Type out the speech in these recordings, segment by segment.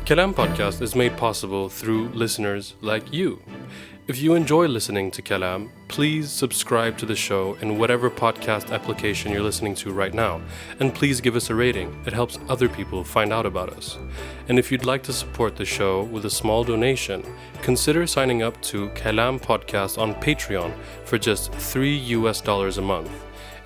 Kalam podcast is made possible through listeners like you. If you enjoy listening to Kalam, please subscribe to the show in whatever podcast application you're listening to right now, and please give us a rating. It helps other people find out about us. And if you'd like to support the show with a small donation, consider signing up to Kalam podcast on Patreon for just $3 a month.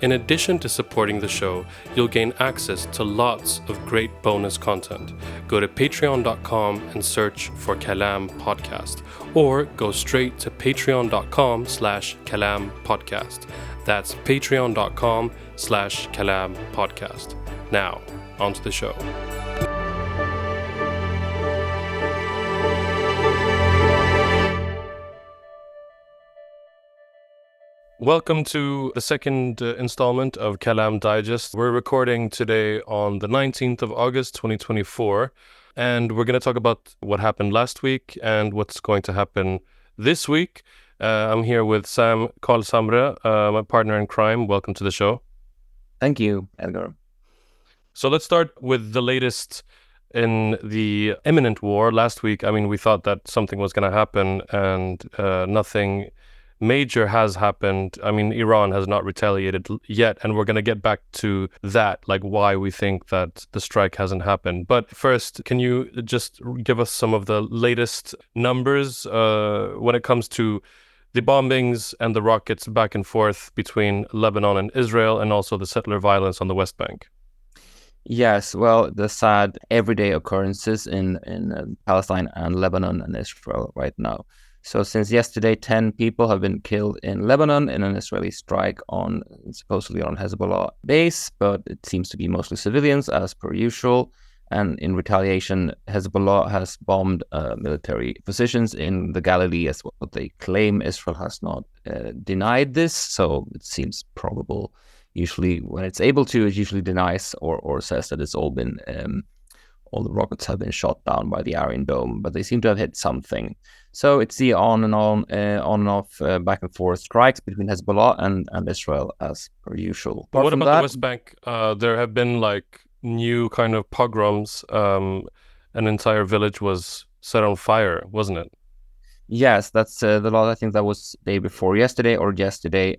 In addition to supporting the show, you'll gain access to lots of great bonus content. Go to patreon.com and search for Kalam Podcast, or go straight to patreon.com/Kalam Podcast. That's patreon.com/Kalam Podcast. Now, on to the show. Welcome to the second installment of Kalam Digest. We're recording today on the 19th of August, 2024, and we're going to talk about what happened last week and what's going to happen this week. I'm here with Sam Samre, my partner in crime. Welcome to the show. Thank you, Edgar. So let's start with the latest in the imminent war. Last week, we thought that something was going to happen, and nothing major has happened. Iran has not retaliated yet, and we're going to get back to that, like why we think that the strike hasn't happened. But first, can you just give us some of the latest numbers when it comes to the bombings and the rockets back and forth between Lebanon and Israel, and also the settler violence on the West Bank? Yes, well, the sad everyday occurrences in Palestine and Lebanon and Israel right now. So since yesterday, 10 people have been killed in Lebanon in an Israeli strike supposedly on Hezbollah base, but it seems to be mostly civilians as per usual. And in retaliation, Hezbollah has bombed military positions in the Galilee as what they claim. Israel has not denied this, so it seems probable. Usually when it's able to, it usually denies or says that it's all been all the rockets have been shot down by the Iron Dome, but they seem to have hit something. So it's the on and off, back and forth strikes between Hezbollah and Israel as per usual. But what about the West Bank? There have been like new kind of pogroms. An entire village was set on fire, wasn't it? Yes, that's the law. I think that was day before yesterday or yesterday.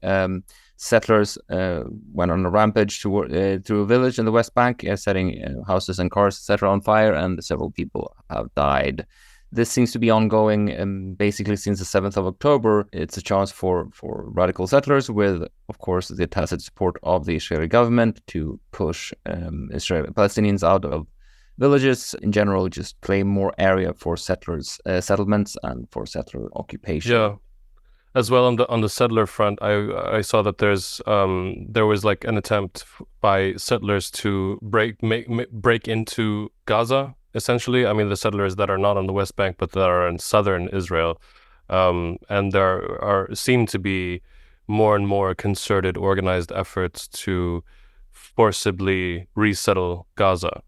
Settlers went on a rampage through a village in the West Bank, setting houses and cars, etc., on fire, and several people have died. This seems to be ongoing basically since the 7th of October. It's a chance for radical settlers with, of course, the tacit support of the Israeli government to push Israeli Palestinians out of villages in general, just claim more area for settlers, settlements, and for settler occupation. Yeah. As well on the settler front, I saw that there was like an attempt by settlers to break into Gaza. Essentially, the settlers that are not on the West Bank but that are in southern Israel, and there seem to be more and more concerted, organized efforts to forcibly resettle Gaza.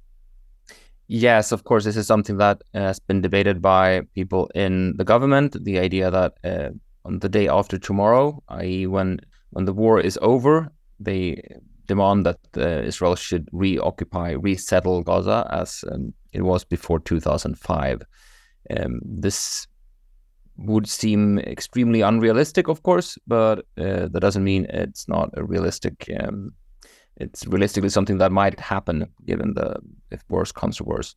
Yes, of course, this is something that has been debated by people in the government. The idea that on the day after tomorrow, i.e. when the war is over, they demand that Israel should resettle Gaza as it was before 2005. This would seem extremely unrealistic, of course, but that doesn't mean it's not a realistic. It's realistically something that might happen, given if worse comes to worse.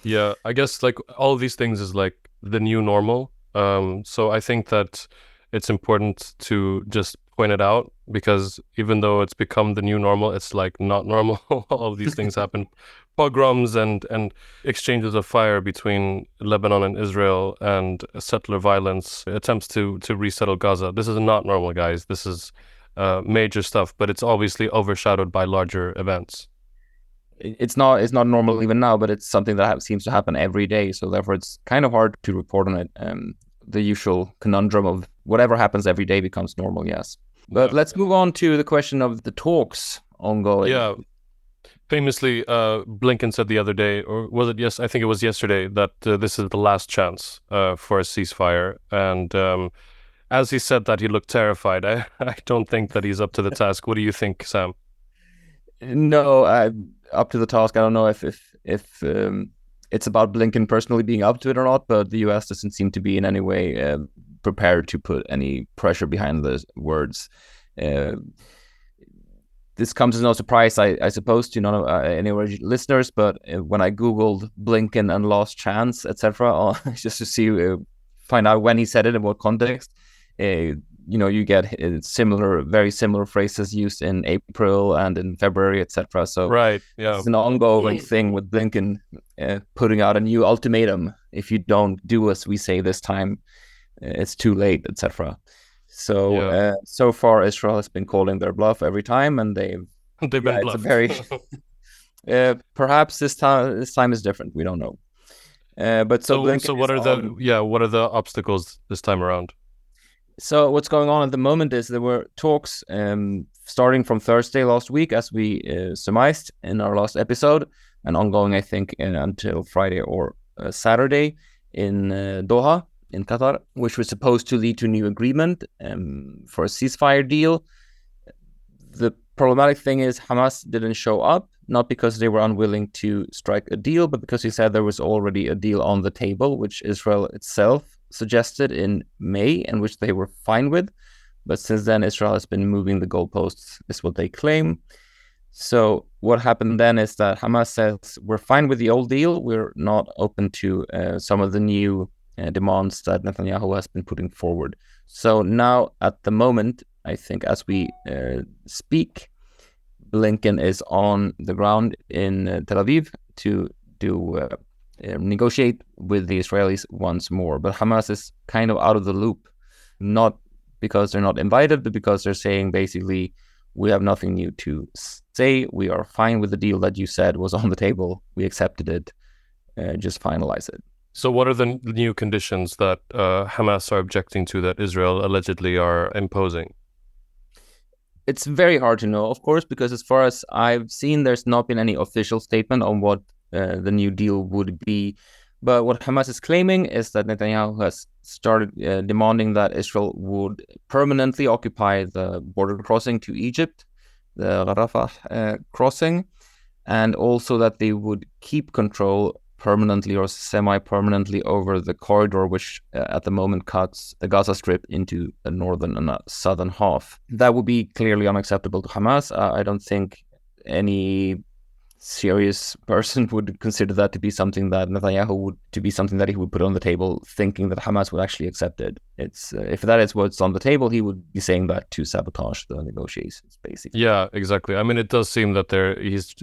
Yeah, I guess like all of these things is like the new normal. So I think that it's important to just point it out, because even though it's become the new normal, it's like not normal. All of these things happen. Pogroms and exchanges of fire between Lebanon and Israel, and settler violence, attempts to resettle Gaza. This is not normal, guys. This is major stuff, but it's obviously overshadowed by larger events. It's not normal even now, but it's something that seems to happen every day. So therefore, it's kind of hard to report on it. The usual conundrum of whatever happens every day becomes normal, yes. But let's move on to the question of the talks ongoing. Yeah. Famously, Blinken said the other day, or was it I think it was yesterday, that this is the last chance for a ceasefire. And as he said that, he looked terrified. I don't think that he's up to the task. What do you think, Sam? No, up to the task. I don't know if it's about Blinken personally being up to it or not, but the US doesn't seem to be in any way prepared to put any pressure behind the words. This comes as no surprise, I suppose, to none of any of our listeners, but when I Googled Blinken and last chance, etc., just to see, find out when he said it and what context, you get very similar phrases used in April and in February, etc. So right, yeah, it's an ongoing thing with Blinken putting out a new ultimatum. If you don't do as we say this time, it's too late, etc. So so far Israel has been calling their bluff every time, and they've been bluffed. It's a very perhaps this time is different. We don't know. But so what are the obstacles this time around? So what's going on at the moment is there were talks starting from Thursday last week, as we surmised in our last episode, and ongoing, I think, until Friday or Saturday in Doha, in Qatar, which was supposed to lead to a new agreement for a ceasefire deal. The problematic thing is Hamas didn't show up, not because they were unwilling to strike a deal, but because he said there was already a deal on the table, which Israel itself suggested in May and which they were fine with. But since then, Israel has been moving the goalposts, is what they claim. So what happened then is that Hamas says, we're fine with the old deal. We're not open to some of the new demands that Netanyahu has been putting forward. So now, at the moment, I think as we speak, Blinken is on the ground in Tel Aviv to do negotiate with the Israelis once more. But Hamas is kind of out of the loop, not because they're not invited, but because they're saying basically, we have nothing new to say. We are fine with the deal that you said was on the table. We accepted it. Just finalize it. So what are the new conditions that Hamas are objecting to that Israel allegedly are imposing? It's very hard to know, of course, because as far as I've seen, there's not been any official statement on what the new deal would be. But what Hamas is claiming is that Netanyahu has started demanding that Israel would permanently occupy the border crossing to Egypt, the Rafah crossing, and also that they would keep control permanently or semi-permanently over the corridor, which at the moment cuts the Gaza Strip into the northern and southern half. That would be clearly unacceptable to Hamas. I don't think any serious person would consider that to be something that Netanyahu he would put on the table, thinking that Hamas would actually accept it. It's if that is what's on the table, he would be saying that to sabotage the negotiations, basically. Yeah, exactly. I mean, it does seem that he's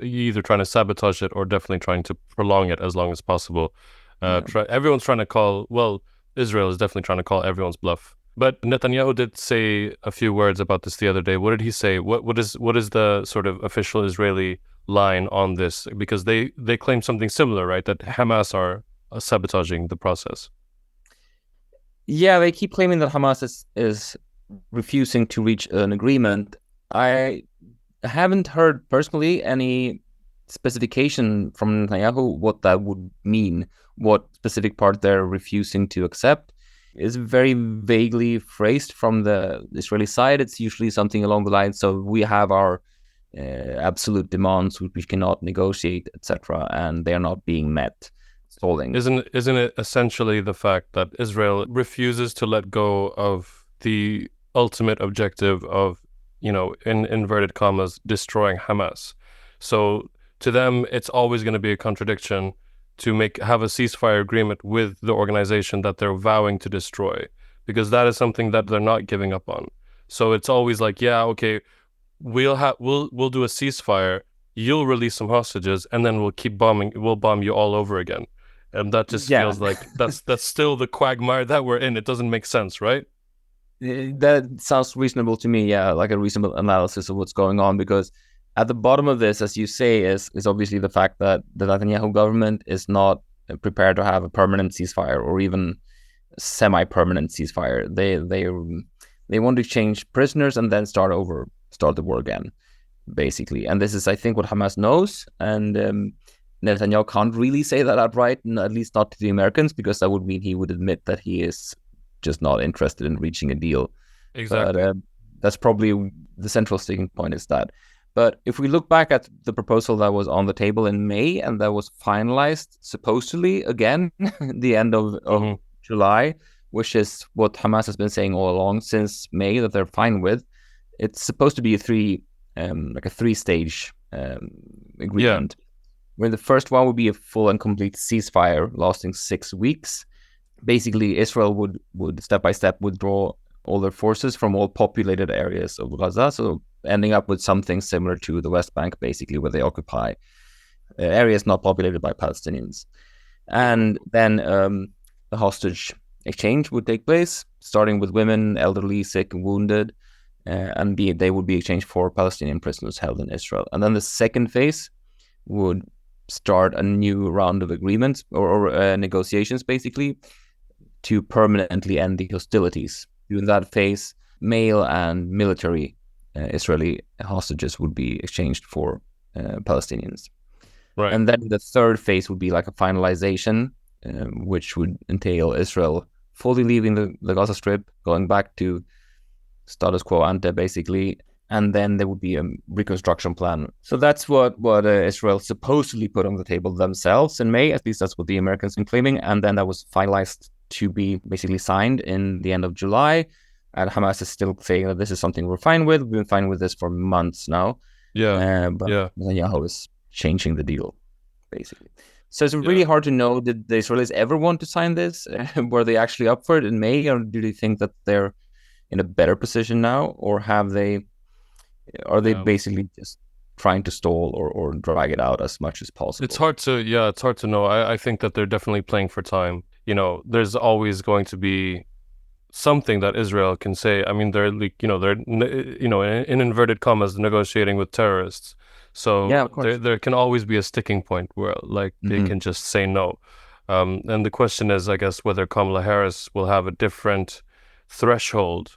either trying to sabotage it or definitely trying to prolong it as long as possible. Everyone's trying to Israel is definitely trying to call everyone's bluff. But Netanyahu did say a few words about this the other day. What did he say? What is the sort of official Israeli line on this? Because they claim something similar, right? That Hamas are sabotaging the process. Yeah, they keep claiming that Hamas is refusing to reach an agreement. I haven't heard personally any specification from Netanyahu what that would mean, what specific part they're refusing to accept. Is very vaguely phrased from the Israeli side. It's usually something along the lines of, we have our absolute demands which we cannot negotiate, etc., and they are not being met. Stalling. Isn't it essentially the fact that Israel refuses to let go of the ultimate objective of, in inverted commas, destroying Hamas? So to them, it's always going to be a contradiction to have a ceasefire agreement with the organization that they're vowing to destroy, because that is something that they're not giving up on. So it's always like, yeah, okay, we'll do a ceasefire, you'll release some hostages, and then we'll bomb you all over again. And that just feels like that's still the quagmire that we're in. It doesn't make sense, right? That sounds reasonable to me, yeah, like a reasonable analysis of what's going on, because at the bottom of this, as you say, is obviously the fact that the Netanyahu government is not prepared to have a permanent ceasefire or even semi-permanent ceasefire. They want to change prisoners and then start the war again, basically. And this is, I think, what Hamas knows. And Netanyahu can't really say that outright, at least not to the Americans, because that would mean he would admit that he is just not interested in reaching a deal. Exactly. But that's probably the central sticking point, is that. But if we look back at the proposal that was on the table in May and that was finalized supposedly again the end of July, which is what Hamas has been saying all along since May that they're fine with, it's supposed to be a three-stage agreement. Where the first one would be a full and complete ceasefire lasting 6 weeks. Basically, Israel would step by step withdraw all their forces from all populated areas of Gaza, so ending up with something similar to the West Bank, basically, where they occupy areas not populated by Palestinians. And then the hostage exchange would take place, starting with women, elderly, sick, and wounded, and they would be exchanged for Palestinian prisoners held in Israel. And then the second phase would start a new round of agreements or negotiations, basically, to permanently end the hostilities. During that phase, male and military Israeli hostages would be exchanged for Palestinians. Right. And then the third phase would be like a finalization, which would entail Israel fully leaving the Gaza Strip, going back to status quo ante, basically, and then there would be a reconstruction plan. So that's what Israel supposedly put on the table themselves in May. At least that's what the Americans been claiming. And then that was finalized to be basically signed in the end of July. And Hamas is still saying that this is something we're fine with. We've been fine with this for months now. But Netanyahu is changing the deal, basically. So it's really hard to know, did the Israelis ever want to sign this? Were they actually up for it in May? Or do they think that they're in a better position now? Or are they basically just trying to stall or drag it out as much as possible? It's hard to know. I think that they're definitely playing for time. There's always going to be something that Israel can say. I mean, they're in inverted commas negotiating with terrorists. So there can always be a sticking point where they can just say no. And the question is, I guess, whether Kamala Harris will have a different threshold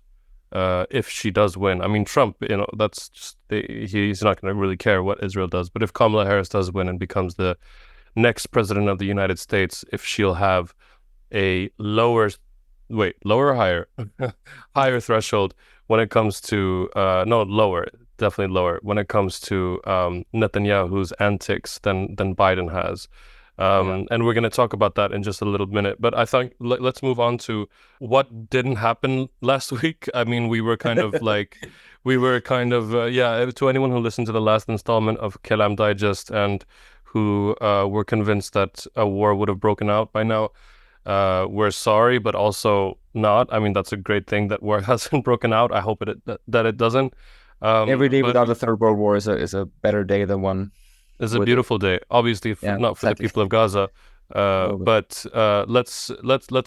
if she does win. I mean, Trump, that's just he's not going to really care what Israel does. But if Kamala Harris does win and becomes the next president of the United States, if she'll have a higher threshold when it comes to definitely lower when it comes to Netanyahu's antics than Biden has. And we're going to talk about that in just a little minute. But I think let's move on to what didn't happen last week. I mean, to anyone who listened to the last installment of Kalam Digest and who were convinced that a war would have broken out by now, we're sorry, but also not. I mean, that's a great thing that war hasn't broken out. I hope that it doesn't. Every day without a third world war is a better day than one. It's a beautiful day, obviously, not for the people of Gaza. But let's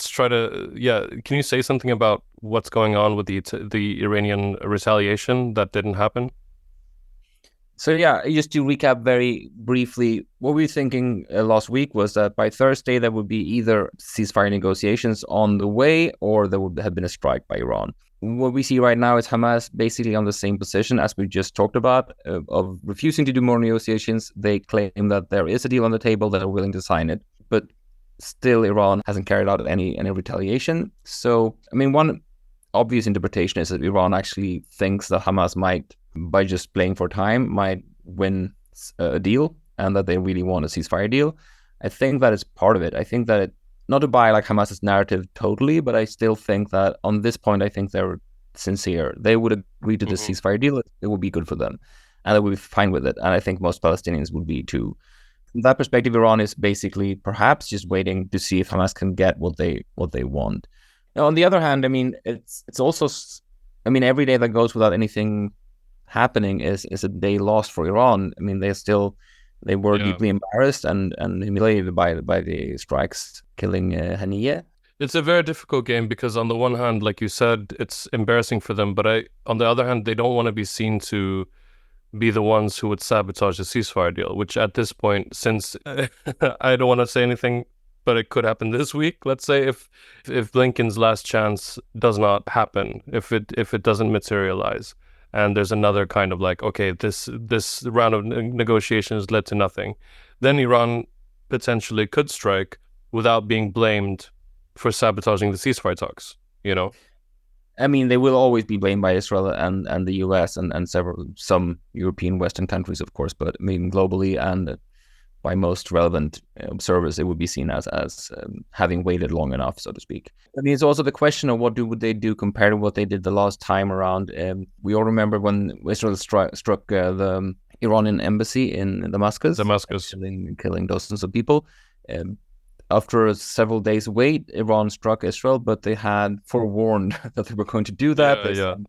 try to. Can you say something about what's going on with the Iranian retaliation that didn't happen? So just to recap very briefly, what we were thinking last week was that by Thursday there would be either ceasefire negotiations on the way or there would have been a strike by Iran. What we see right now is Hamas basically on the same position as we just talked about, of refusing to do more negotiations. They claim that there is a deal on the table, that are willing to sign it, but still Iran hasn't carried out any retaliation. So, I mean, one obvious interpretation is that Iran actually thinks that Hamas might, by just playing for time, might win a deal and that they really want a ceasefire deal. I think that is part of it. I think that not to buy Hamas's narrative totally, but I still think that on this point, I think they're sincere. They would agree to the ceasefire deal. It would be good for them and they would be fine with it. And I think most Palestinians would be too. From that perspective, Iran is basically perhaps just waiting to see if Hamas can get what they want. Now, on the other hand, I mean, it's also, I mean, every day that goes without anything happening is a day lost for Iran. I mean, they were deeply embarrassed and humiliated by the strikes killing Haniyeh. It's a very difficult game because on the one hand, like you said, it's embarrassing for them, but on the other hand, they don't want to be seen to be the ones who would sabotage the ceasefire deal, which at this point, since I don't want to say anything, but it could happen this week. Let's say if Blinken's last chance does not happen, if it doesn't materialize, and there's another kind of okay, this round of negotiations led to nothing, then Iran potentially could strike without being blamed for sabotaging the ceasefire talks. I mean, they will always be blamed by Israel and the US and some European Western countries, of course, but I mean globally and by most relevant observers, it would be seen as having waited long enough, so to speak. I mean, it's also the question of what would they do compared to what they did the last time around. We all remember when Israel struck the Iranian embassy in Damascus, killing dozens of people. After several days wait, Iran struck Israel, but they had forewarned that they were going to do that. They sent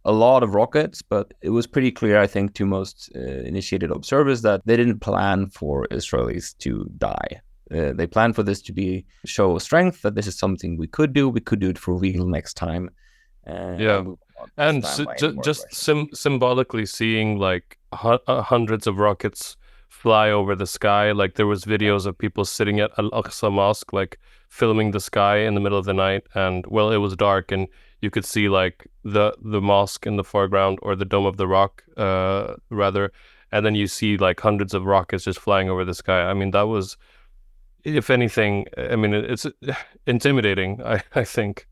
a lot of rockets, but it was pretty clear, I think, to most initiated observers that they didn't plan for Israelis to die. They planned for this to be show strength, that this is something we could do it for real next time. And symbolically seeing like hundreds of rockets fly over the sky. Like there was videos of people sitting at Al-Aqsa Mosque, like filming the sky in the middle of the night, and well, it was dark, and you could see like the mosque in the foreground, or the Dome of the Rock, rather, and then you see like hundreds of rockets just flying over the sky. I mean, that was, if anything, I mean, it's intimidating, I think.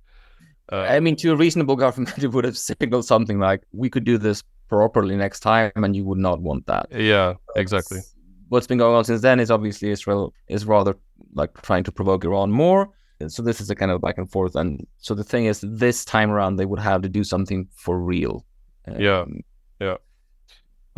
I mean, to a reasonable government, it would have signaled something like, we could do this properly next time, and you would not want that. Yeah, exactly. What's been going on since then is obviously Israel is rather like trying to provoke Iran more. So this is a kind of back and forth. And so the thing is, this time around, they would have to do something for real. Yeah.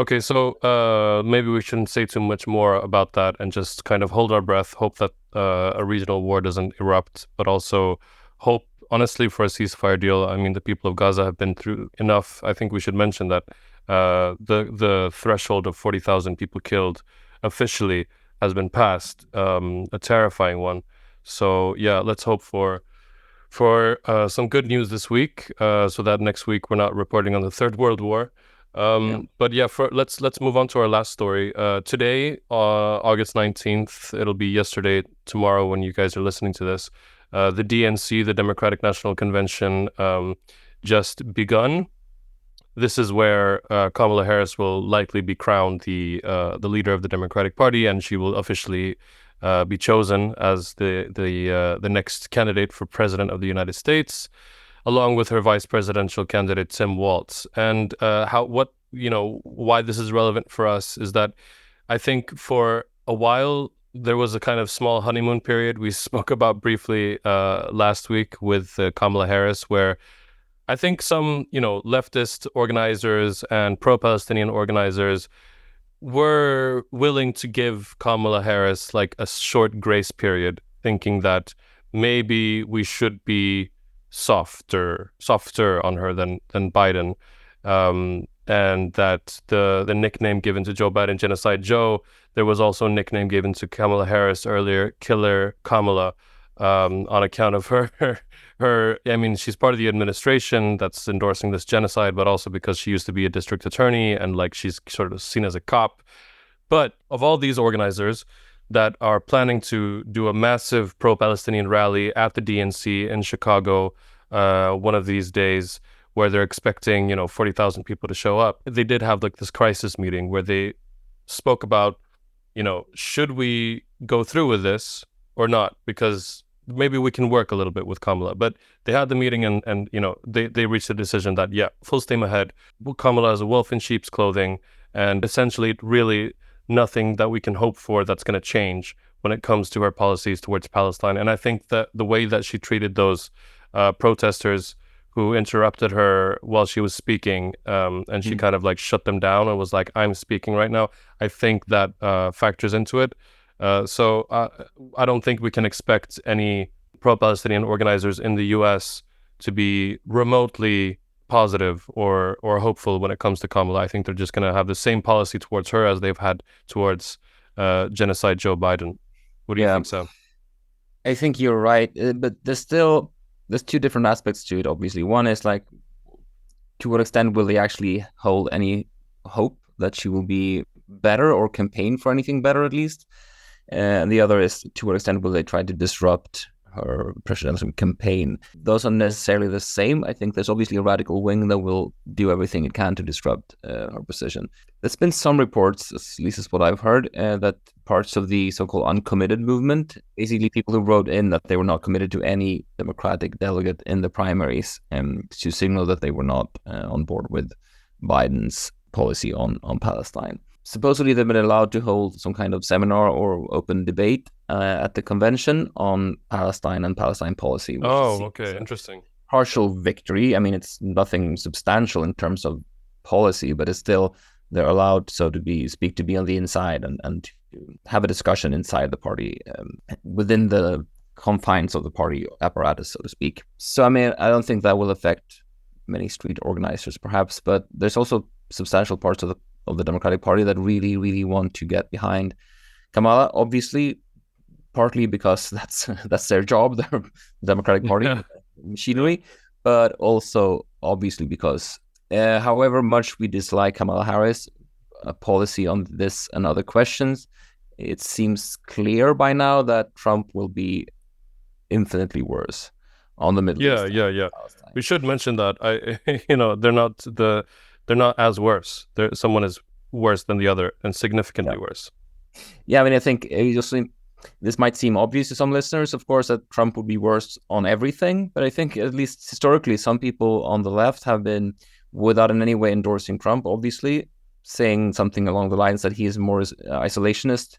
Okay, so maybe we shouldn't say too much more about that and just kind of hold our breath, hope that a regional war doesn't erupt, but also hope, honestly, for a ceasefire deal. I mean, the people of Gaza have been through enough. I think we should mention that the threshold of 40,000 people killed officially has been passed, a terrifying one. So yeah, let's hope for some good news this week, so that next week we're not reporting on the Third World War. But yeah, let's move on to our last story. Today, August 19th, it'll be yesterday, tomorrow when you guys are listening to this. The DNC, the Democratic National Convention, just begun. This is where Kamala Harris will likely be crowned the leader of the Democratic Party, and she will officially be chosen as the next candidate for president of the United States, along with her vice presidential candidate Tim Walz. And why this is relevant for us is that I think for a while there was a kind of small honeymoon period we spoke about briefly last week with Kamala Harris, where I think some, leftist organizers and pro-Palestinian organizers were willing to give Kamala Harris like a short grace period, thinking that maybe we should be softer on her than Biden, and that the nickname given to Joe Biden, Genocide Joe, there was also a nickname given to Kamala Harris earlier, Killer Kamala, on account of her, I mean, she's part of the administration that's endorsing this genocide, but also because she used to be a district attorney and like she's sort of seen as a cop. But of all these organizers that are planning to do a massive pro-Palestinian rally at the DNC in Chicago one of these days, where they're expecting, 40,000 people to show up, they did have like this crisis meeting where they spoke about, should we go through with this or not? Because maybe we can work a little bit with Kamala. But they had the meeting and they reached a decision that, yeah, full steam ahead. Kamala has a wolf in sheep's clothing, and essentially really nothing that we can hope for that's going to change when it comes to her policies towards Palestine. And I think that the way that she treated those protesters who interrupted her while she was speaking, and she kind of like shut them down and was like, I'm speaking right now, I think that factors into it. So I don't think we can expect any pro-Palestinian organizers in the U.S. to be remotely positive or hopeful when it comes to Kamala. I think they're just going to have the same policy towards her as they've had towards Genocide Joe Biden. What do you think, Sam? I think you're right, but there's two different aspects to it, obviously. One is like, to what extent will they actually hold any hope that she will be better or campaign for anything better, at least? And the other is, to what extent will they try to disrupt her presidential campaign. Those are necessarily the same. I think there's obviously a radical wing that will do everything it can to disrupt her position. There's been some reports, at least is what I've heard, that parts of the so-called uncommitted movement, basically people who wrote in that they were not committed to any Democratic delegate in the primaries, to signal that they were not on board with Biden's policy on Palestine. Supposedly, they've been allowed to hold some kind of seminar or open debate at the convention on Palestine and Palestine policy. Which okay, interesting. Partial victory. I mean, it's nothing substantial in terms of policy, but it's still, they're allowed, so to be on the inside and to have a discussion inside the party, within the confines of the party apparatus, so to speak. So, I mean, I don't think that will affect many street organizers, perhaps, but there's also substantial parts of the Democratic Party that really, really want to get behind Kamala, obviously, partly because that's their job, their Democratic Party machinery, but also obviously because however much we dislike Kamala Harris' policy on this and other questions, it seems clear by now that Trump will be infinitely worse on the Middle East. Yeah. We should mention that they're not as worse. Someone is worse than the other and significantly worse. Yeah, I mean, I think this might seem obvious to some listeners, of course, that Trump would be worse on everything. But I think at least historically, some people on the left have been, without in any way endorsing Trump, obviously, saying something along the lines that he is more isolationist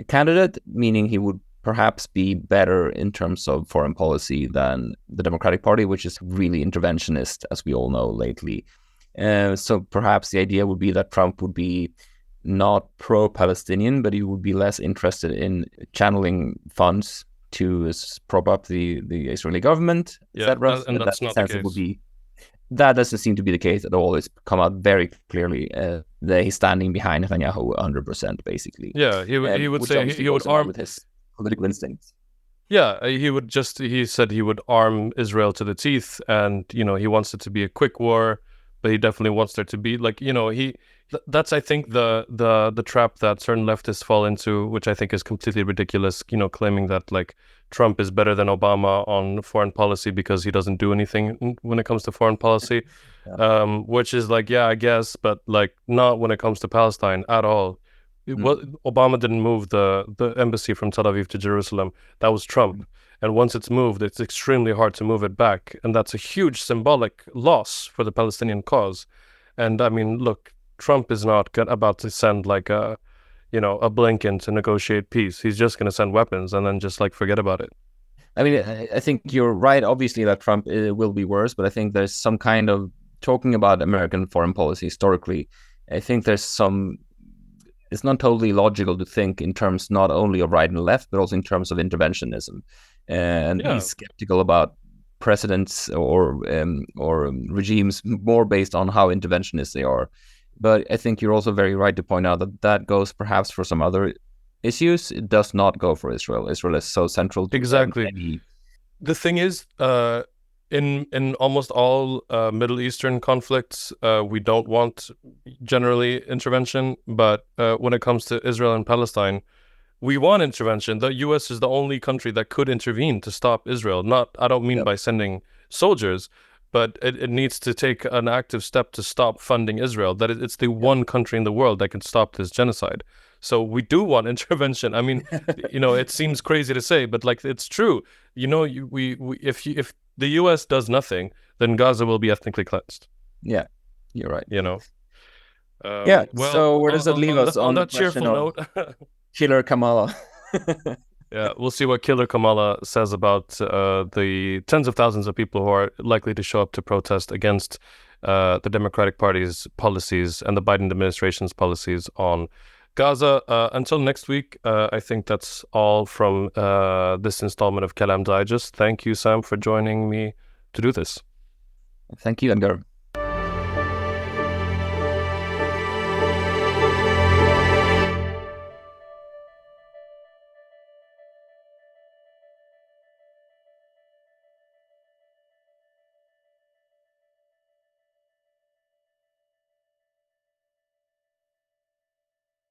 candidate, meaning he would perhaps be better in terms of foreign policy than the Democratic Party, which is really interventionist, as we all know lately. So perhaps the idea would be that Trump would be not pro-Palestinian, but he would be less interested in channeling funds to prop up the Israeli government, etc. And that's not the case. That doesn't seem to be the case at all. It's come out very clearly that he's standing behind Netanyahu 100%, basically. Yeah, he would say he would arm with his political instincts. Yeah, he said he would arm Israel to the teeth, and he wants it to be a quick war. But he definitely wants there to be that's I think the trap that certain leftists fall into, which I think is completely ridiculous, claiming that Trump is better than Obama on foreign policy because he doesn't do anything when it comes to foreign policy. Which is I guess, but not when it comes to Palestine at all. Obama didn't move the embassy from Tel Aviv to Jerusalem. That was Trump. And once it's moved, it's extremely hard to move it back. And that's a huge symbolic loss for the Palestinian cause. And I mean, look, Trump is not about to send a Blinken to negotiate peace. He's just going to send weapons and then just forget about it. I mean, I think you're right, obviously, that Trump will be worse. But I think there's some kind of, talking about American foreign policy historically, I think it's not totally logical to think in terms not only of right and left, but also in terms of interventionism. And he's skeptical about presidents or regimes more based on how interventionist they are. But I think you're also very right to point out that goes perhaps for some other issues. It does not go for Israel. Israel is so central to exactly. The thing is, in almost all Middle Eastern conflicts, we don't want generally intervention. But when it comes to Israel and Palestine, we want intervention. The U.S. is the only country that could intervene to stop Israel. I don't mean by sending soldiers, but it needs to take an active step to stop funding Israel. That it's the one country in the world that can stop this genocide. So we do want intervention. I mean, it seems crazy to say, but it's true. If the U.S. does nothing, then Gaza will be ethnically cleansed. Yeah, you're right. Well, so where does it leave us on that cheerful note? Killer Kamala. Yeah, we'll see what Killer Kamala says about the tens of thousands of people who are likely to show up to protest against the Democratic Party's policies and the Biden administration's policies on Gaza. Until next week, I think that's all from this installment of Kalam Digest. Thank you, Sam, for joining me to do this. Thank you, Edgar.